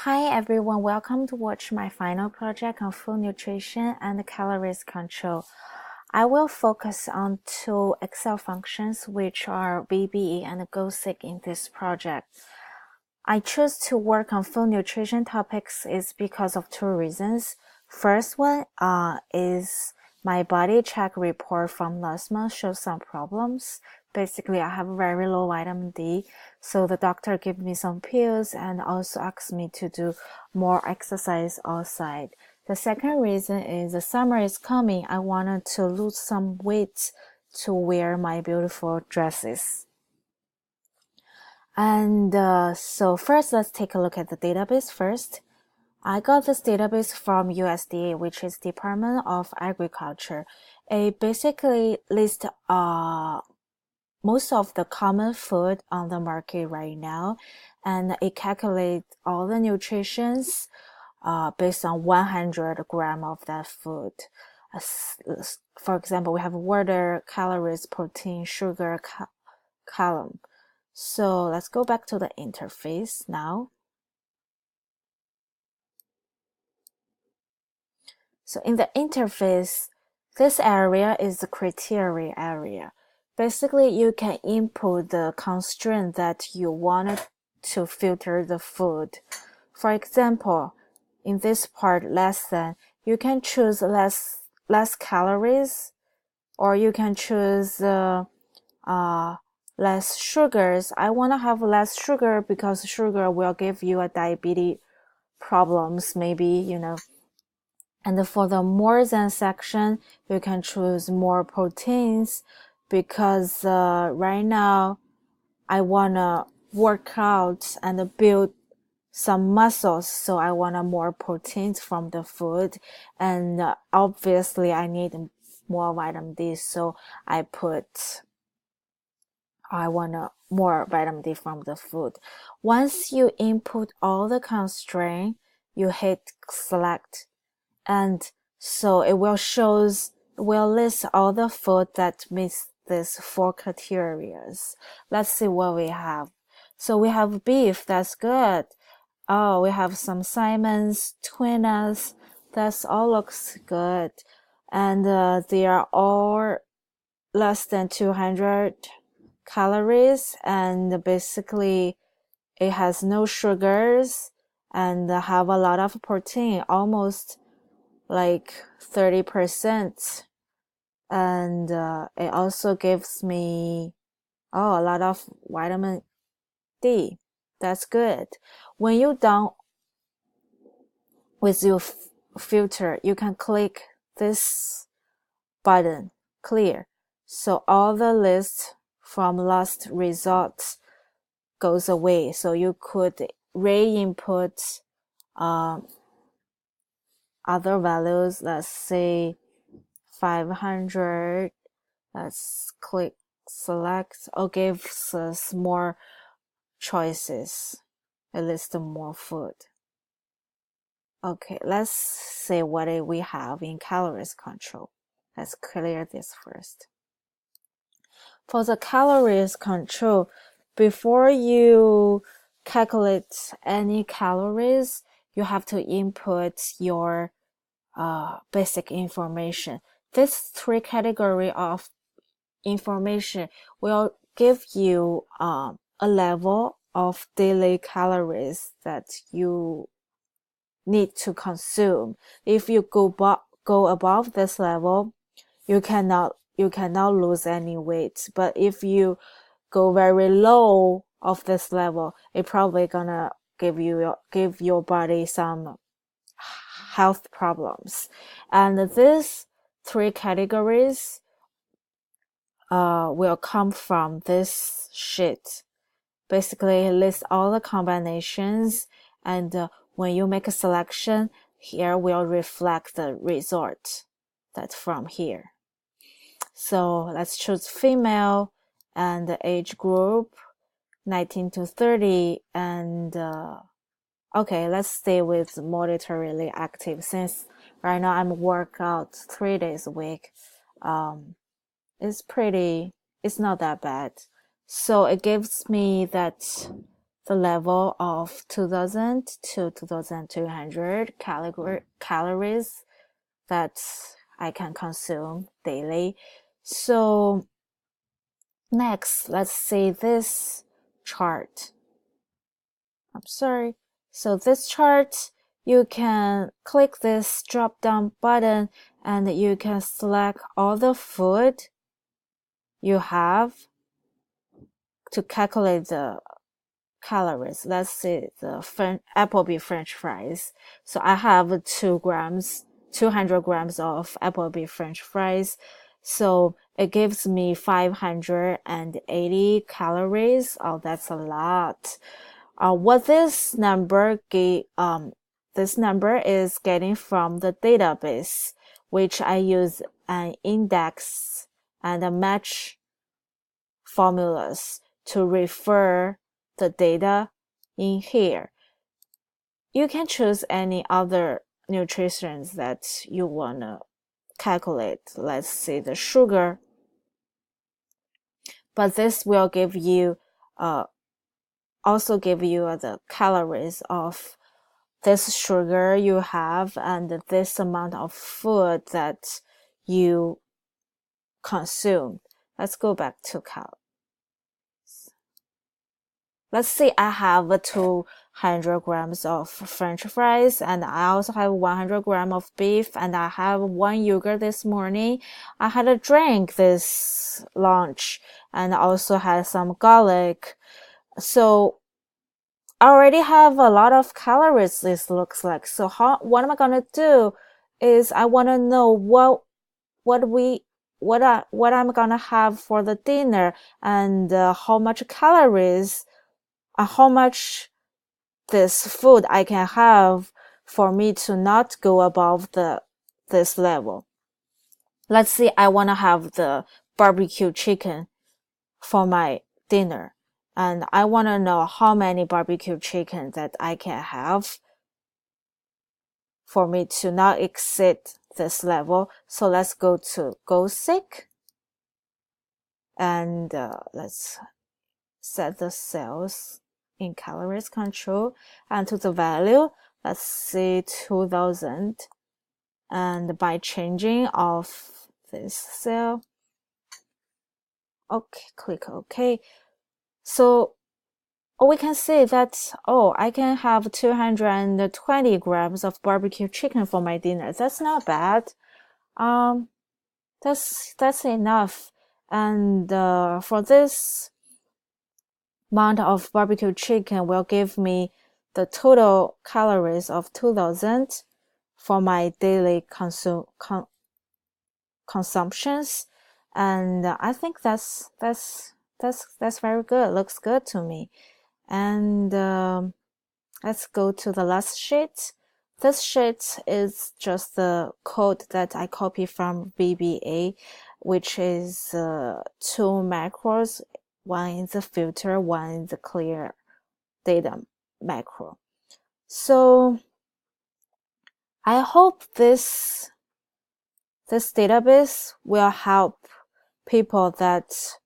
Hi everyone, welcome to watch my final project on food nutrition and calories control. I will focus on two Excel functions which are VBA and Goal Seek in this project. I chose to work on food nutrition topics is because of two reasons. First one is my body check report from last month shows some problems. Basically, I have very low vitamin D, so the doctor gave me some pills and also asked me to do more exercise outside. The second reason is the summer is coming. I wanted to lose some weight to wear my beautiful dresses. And so first, let's take a look at the database first. I got this database from USDA, which is Department of Agriculture. It basically lists most of the common food on the market right now, and it calculates all the nutritions based on 100 gram of that food. For example, we have water, calories, protein, sugar, column. So let's go back to the interface now. So in the interface, this area is the criteria area. Basically, you can input the constraint that you wanted to filter the food. For example, in this part, less than, you can choose less calories, or you can choose less sugars. I want to have less sugar because sugar will give you a diabetes problems, maybe, And for the more than section, you can choose more proteins because right now I want to work out and build some muscles. So I want more proteins from the food. And obviously I need more vitamin D. So I want more vitamin D from the food. Once you input all the constraint, you hit select. And so it will list all the food that meets these four criteria. Let's see what we have. So we have beef, that's good. Oh, we have some salmons, tunas, that's all looks good. And they are all less than 200 calories, and basically it has no sugars and have a lot of protein, almost like 30%. And it also gives me a lot of vitamin D. That's good. When you're done with your filter, you can click this button, clear. So all the list from last results goes away. So you could re-input other values, let's say 500. Let's click select, or gives us more choices. It lists more food. Okay, let's see what we have in calories control. Let's clear this first. For the calories control, before you calculate any calories, you have to input your basic information. This three category of information will give you a level of daily calories that you need to consume. If you go above this level, you cannot lose any weight. But if you go very low of this level, it probably gonna give your body some health problems. And these three categories will come from this sheet. Basically, it lists all the combinations, and when you make a selection, here will reflect the result that's from here. So let's choose female and the age group 19 to 30, and okay, let's stay with moderately active since right now I'm workout 3 days a week. It's not that bad. So it gives me that the level of 2000 to 2200 calories that I can consume daily. So next, let's see this chart. I'm sorry. So this chart, you can click this drop down button and you can select all the food you have to calculate the calories. Let's see the Applebee French fries. So I have 200 grams of Applebee French fries. So it gives me 580 calories. Oh, that's a lot. What this number is getting from the database, which I use an index and a match formulas to refer the data in here. You can choose any other nutritions that you want to calculate. Let's say the sugar. But this will give you also give you the calories of this sugar you have and this amount of food that you consume. Let's go back to calories. Let's say I have 200 grams of French fries and I also have 100 grams of beef and I have 1 yogurt this morning. I had a drink this lunch and also had some garlic. So I already have a lot of calories, this looks like. So what am I gonna do is I wanna know what I'm gonna have for the dinner and how much calories, how much this food I can have for me to not go above this level. Let's say I wanna have the barbecue chicken for my dinner. And I want to know how many barbecue chicken that I can have for me to not exceed this level. So let's go to Goal Seek and let's set the cells in calories control and to the value. Let's say 2000 and by changing of this cell. Okay, click OK. So we can see that, I can have 220 grams of barbecue chicken for my dinner. That's not bad. That's enough. And for this amount of barbecue chicken will give me the total calories of 2000 for my daily consumptions. And I think that's very good. Looks good to me. And let's go to the last sheet. This sheet is just the code that I copy from VBA, which is 2 macros. One is the filter, one is the clear data macro. So I hope this database will help people that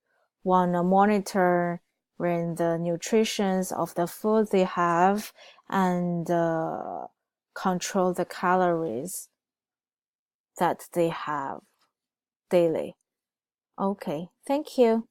want to monitor the nutrition of the food they have and control the calories that they have daily. Okay, thank you.